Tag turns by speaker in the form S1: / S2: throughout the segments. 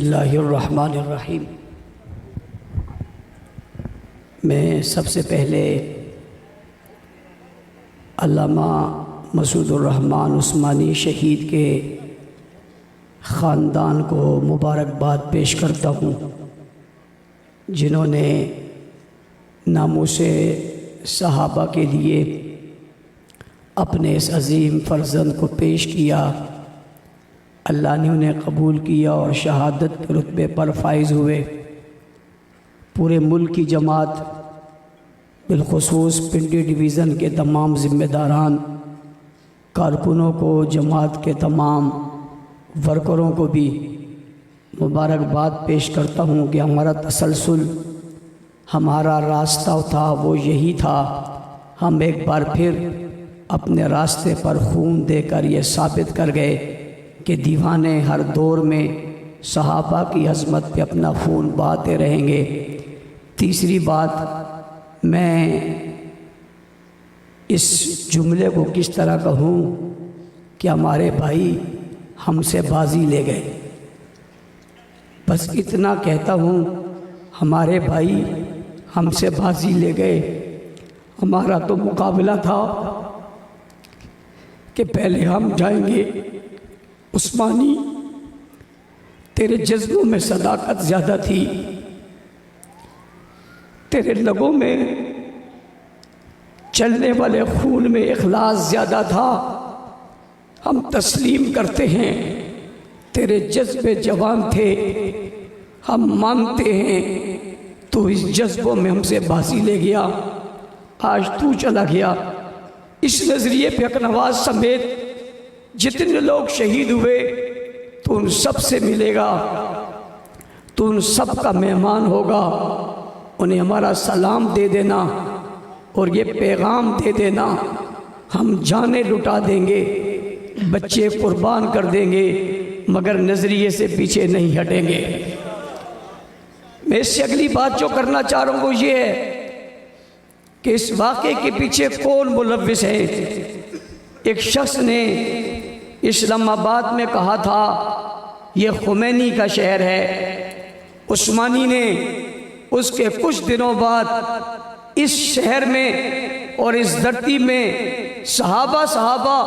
S1: اللہ الرحمن الرحیم۔ میں سب سے پہلے علامہ مسعود الرحمن عثمانی شہید کے خاندان کو مبارکباد پیش کرتا ہوں، جنہوں نے ناموس صحابہ کے لیے اپنے اس عظیم فرزند کو پیش کیا۔ اللہ نے انہیں قبول کیا اور شہادت کے رتبے پر فائز ہوئے۔ پورے ملک کی جماعت، بالخصوص پنڈی ڈویژن کے تمام ذمہ داران، کارکنوں کو، جماعت کے تمام ورکروں کو بھی مبارکباد پیش کرتا ہوں کہ ہمارا تسلسل، ہمارا راستہ تھا وہ یہی تھا۔ ہم ایک بار پھر اپنے راستے پر خون دے کر یہ ثابت کر گئے کہ دیوانے ہر دور میں صحابہ کی عظمت پہ اپنا خون بہاتے رہیں گے۔ تیسری بات، میں اس جملے کو کس طرح کہوں کہ ہمارے بھائی ہم سے بازی لے گئے، بس اتنا کہتا ہوں، ہمارے بھائی ہم سے بازی لے گئے۔ ہمارا تو مقابلہ تھا کہ پہلے ہم جائیں گے۔ عثمانی، تیرے جذبوں میں صداقت زیادہ تھی، تیرے لبوں میں چلنے والے خون میں اخلاص زیادہ تھا۔ ہم تسلیم کرتے ہیں، تیرے جذبے جوان تھے، ہم مانتے ہیں تو اس جذبوں میں ہم سے بازی لے گیا۔ آج تو چلا گیا۔ اس نظریے پہ اکنواز سمیت جتنے لوگ شہید ہوئے تو ان سب سے ملے گا، تو ان سب کا مہمان ہوگا۔ انہیں ہمارا سلام دے دینا اور یہ پیغام دے دینا، ہم جانیں لٹا دیں گے، بچے قربان کر دیں گے، مگر نظریے سے پیچھے نہیں ہٹیں گے۔ میں اس سے اگلی بات جو کرنا چاہ رہا ہوں وہ یہ ہے کہ اس واقعے کے پیچھے کون ملوث ہے۔ ایک شخص نے اسلام آباد میں کہا تھا یہ خمینی کا شہر ہے۔ عثمانی نے اس کے کچھ دنوں بعد اس شہر میں اور اس دھرتی میں صحابہ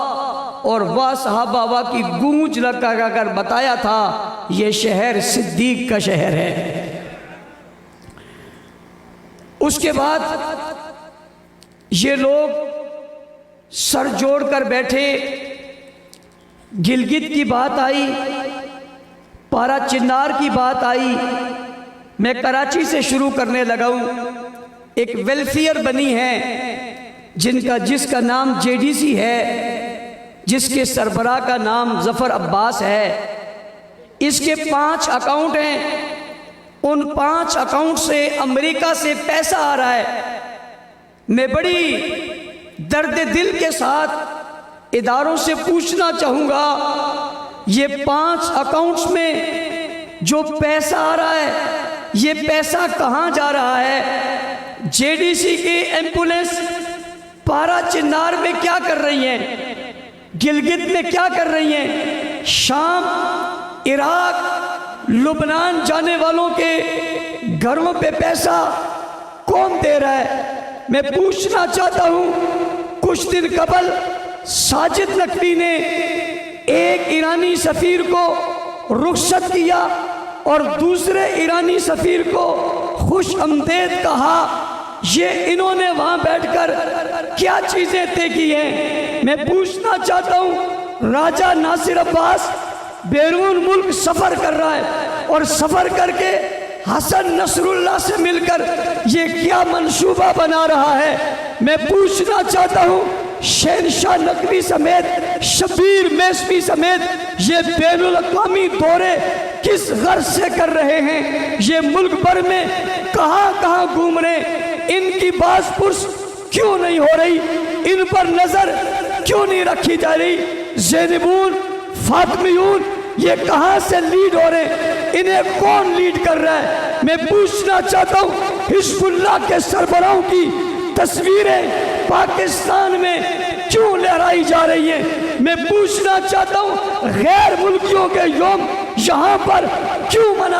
S1: اور وا صحابہ کی گونج لگا کر بتایا تھا یہ شہر صدیق کا شہر ہے۔ اس کے بعد یہ لوگ سر جوڑ کر بیٹھے، گلگت کی بات آئی، پارا چنار کی بات آئی۔ میں کراچی سے شروع کرنے لگا ہوں۔ ایک ویلفیئر بنی ہے جس کا نام JDC ہے، جس کے سربراہ کا نام ظفر عباس ہے۔ اس کے 5 اکاؤنٹ ہیں، ان 5 اکاؤنٹ سے امریکہ سے پیسہ آ رہا ہے۔ میں بڑی درد دل کے ساتھ اداروں سے پوچھنا چاہوں گا، یہ 5 اکاؤنٹس میں جو پیسہ آ رہا ہے یہ پیسہ کہاں جا رہا ہے؟ JDC کے ایمبولینس پارا چنار میں کیا کر رہی ہیں؟ گلگت میں کیا کر رہی ہیں؟ شام، عراق، لبنان جانے والوں کے گھروں پہ پیسہ کون دے رہا ہے؟ میں پوچھنا چاہتا ہوں، کچھ دن قبل ساجد نقوی نے ایک ایرانی سفیر کو رخصت کیا اور دوسرے ایرانی سفیر کو خوش آمدید کہا۔ یہ انہوں نے وہاں بیٹھ کر کیا چیزیں طے کی ہیں؟ میں پوچھنا چاہتا ہوں، راجہ ناصر عباس بیرون ملک سفر کر رہا ہے اور سفر کر کے حسن نصر اللہ سے مل کر یہ کیا منصوبہ بنا رہا ہے؟ میں پوچھنا چاہتا ہوں، شہنشاہ نقوی سمیت، شبیر میسوی سمیت یہ بین الاقوامی دورے کس غرض سے کر رہے ہیں؟ یہ ملک بھر میں کہاں کہاں گھوم رہے ہیں؟ ان کی باز پرس کیوں نہیں ہو رہی؟ ان پر نظر کیوں نہیں رکھی جا رہی؟ زینبون، فاطمیون یہ کہاں سے لیڈ ہو رہے ہیں؟ انہیں کون لیڈ کر رہا ہے؟ میں پوچھنا چاہتا ہوں، حزب اللہ کے سربراہوں کی تصویریں پاکستان میں کیوں لہرائی جا رہی ہیں؟ میں پوچھنا چاہتا ہوں، غیر ملکیوں کے یوم یہاں پر کیوں منائے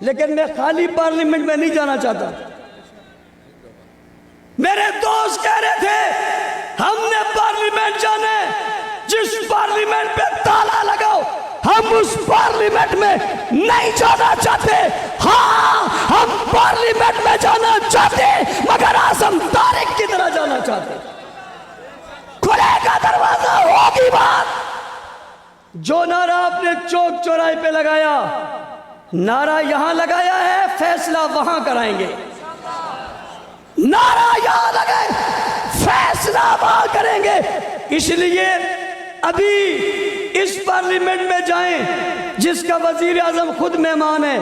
S1: لیکن میں خالی پارلیمنٹ میں نہیں جانا چاہتا۔ میرے دوست کہہ رہے تھے ہم نے پارلیمنٹ جانا ہے، جس پارلیمنٹ پہ تالا لگاؤ ہم اس پارلیمنٹ میں نہیں جانا چاہتے۔ ہاں ہم پارلیمنٹ میں جانا چاہتے مگر اعظم طارق کی طرح جانا چاہتے۔ کھلے گا دروازہ، ہوگی بات۔ جو نعرہ آپ نے چوک چوراہے پہ لگایا، نعرہ یہاں لگایا ہے، فیصلہ وہاں کرائیں گے۔ نعرہ یہاں لگائے، فیصلہ وہاں کریں گے۔ اس لیے ابھی اس پارلیمنٹ میں جائیں جس کا وزیر اعظم خود مہمان ہے،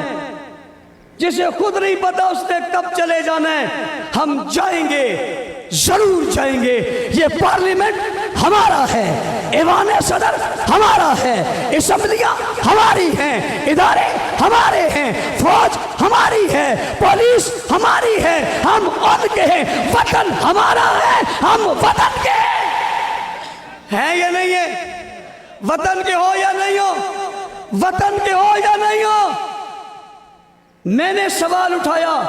S1: جسے خود نہیں پتا اس نے کب چلے جانا ہے، ہم جائیں گے، ضرور جائیں گے۔ یہ پارلیمنٹ ہمارا ہے، ایوان صدر ہمارا ہے، اسمبلیاں ہماری ہیں، ادارے ہمارے ہیں، فوج ہماری ہے، پولیس ہماری ہے، ہم ان کے ہیں، وطن ہمارا ہے، ہم وطن کے ہیں یا نہیں ہے؟ وطن کے ہو یا نہیں ہو؟ وطن کے ہو یا نہیں ہو؟ میں نے سوال اٹھایا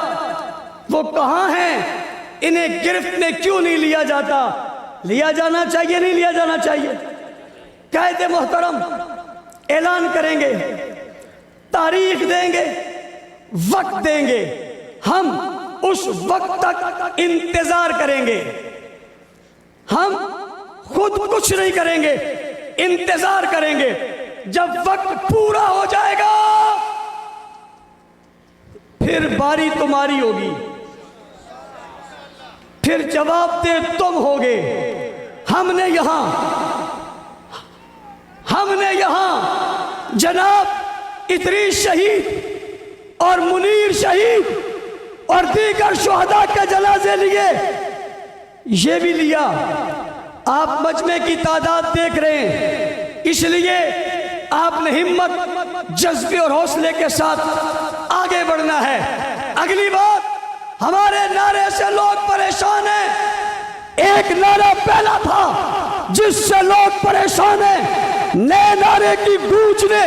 S1: وہ کہاں ہیں، انہیں گرفت میں کیوں نہیں لیا جاتا؟ لیا جانا چاہیے، نہیں لیا جانا چاہیے؟ قائد محترم اعلان کریں گے، تاریخ دیں گے، وقت دیں گے، ہم اس وقت تک انتظار کریں گے۔ ہم خود کچھ نہیں کریں گے، انتظار کریں گے۔ جب وقت پورا ہو جائے گا پھر باری تمہاری ہوگی، پھر جواب دہ تم ہوگے۔ ہم نے یہاں جناب ادریس شہید اور منیر شہید اور دیگر شہداء کے جنازے لیے، یہ بھی لیا۔ آپ مجمع کی تعداد دیکھ رہے ہیں، اس لیے آپ نے ہمت، جذبے اور حوصلے کے ساتھ آگے بڑھنا ہے۔ اگلی بات، ہمارے نعرے سے لوگ پریشان ہیں۔ ایک نعرہ پہلا تھا جس سے لوگ پریشان ہیں، نئے نعرے کی گونج نے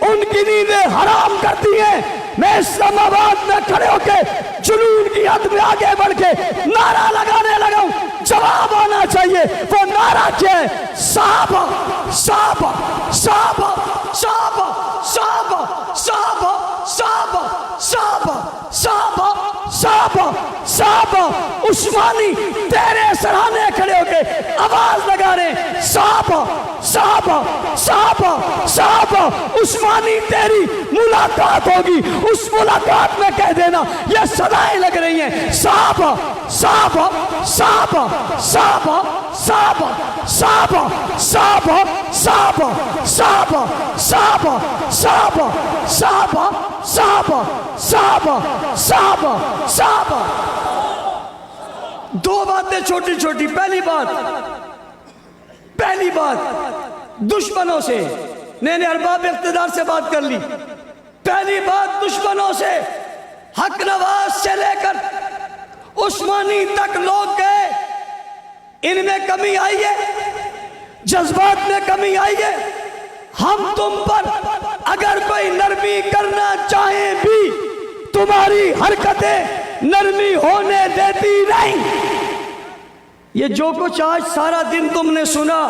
S1: ان کی نیندیں حرام کر دی ہیں۔ میں اسلام آباد میں کھڑے ہو کے جنون کی حد میں آگے بڑھ کے نعرہ لگانے لگا ہوں، جواب آنا چاہیے۔ وہ نعرہ کیا ہے؟ صحابہ صحابہ صحابہ صحابہ صحابہ صحابہ صحابہ صحابہ صحابہ صحابہ صحابہ۔ عثمانی تیرے سرانے کھڑے ہو کے آواز لگا رہے ہیں، صحابہ صحابہ صحابہ صحابہ۔ عثمانی تیری ملاقات ہوگی، اس ملاقات میں کہہ دینا یہ صدائیں لگ رہی ہیں، صحابہ صحابہ صحابہ صحابہ صحابہ صحابہ صحابہ صحابہ صحابہ صحابہ صحابہ صحابہ صحابہ صحابہ صحابہ صحابہ۔ دو باتیں چھوٹی چھوٹی۔ پہلی بات دشمنوں سے، نے ارباب اقتدار سے بات کر لی۔ پہلی بات دشمنوں سے، حق نواز سے لے کر عثمانی تک لوگ گئے، ان میں کمی آئی ہے، جذبات میں کمی آئی ہے۔ ہم تم پر اگر کوئی نرمی کرنا چاہیں بھی تمہاری حرکتیں نرمی ہونے دیتی نہیں۔ یہ جو کچھ آج سارا دن تم نے سنا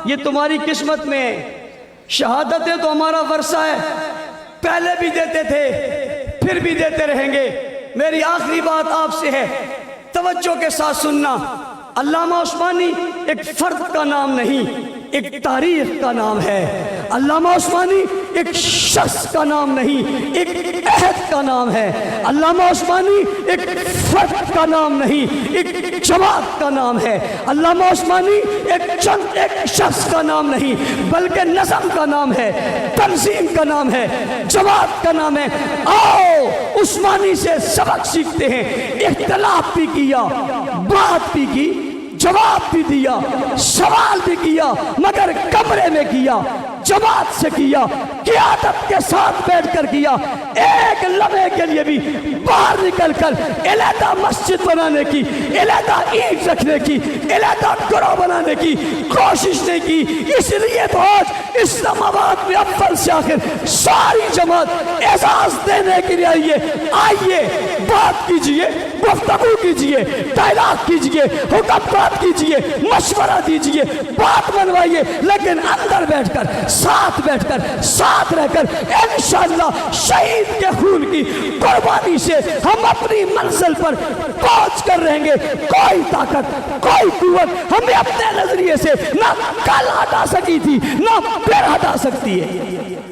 S1: یہ تمہاری قسمت میں ہے۔ شہادتیں تو ہمارا ورثہ ہے، پہلے بھی دیتے تھے، پھر بھی دیتے رہیں گے۔ میری آخری بات آپ سے ہے، توجہ کے ساتھ سننا۔ علامہ عثمانی ایک فرد کا نام نہیں، ایک تاریخ کا نام ہے۔ علامہ عثمانی ایک شخص کا نام نہیں، ایک عہد کا نام ہے۔ علامہ عثمانی ایک فرد کا نام نہیں، ایک جماعت کا نام ہے۔ علامہ عثمانی ایک شخص کا نام نہیں بلکہ نظم کا نام ہے، تنظیم کا نام ہے، جماعت کا نام ہے۔ آؤ عثمانی سے سبق سیکھتے ہیں۔ اختلاف بھی کیا، بات بھی کی، جواب بھی دیا، سوال بھی کیا، مگر کمرے میں کیا، جماعت سے کیا۔ قیادت کے ساتھ بیٹھ کر کیا، ایک لمحے کے لیے بھی باہر نکل کر علیحدہ مسجد بنانے کی، علیحدہ اینٹ رکھنے کی، علیحدہ گروہ بنانے کی کوشش نہیں کی۔ اس لیے تو آج اسلام آباد میں اول سے آخر ساری جماعت اعزاز دینے کے لیے آئیے، بات کیجئے، گفتگو کیجئے، ڈائلاگ کیجئے، حکمرات کیجئے، مشورہ دیجئے، بات منوائیے، لیکن اندر بیٹھ کر، ساتھ بیٹھ کر، ساتھ رہ کر انشاءاللہ شہید کے خون کی قربانی سے ہم اپنی منزل پر پہنچ کر رہیں گے۔ کوئی طاقت، کوئی قوت ہمیں اپنے نظریے سے نہ کل ہٹا سکی تھی، نہ پھر ہٹا سکتی ہے۔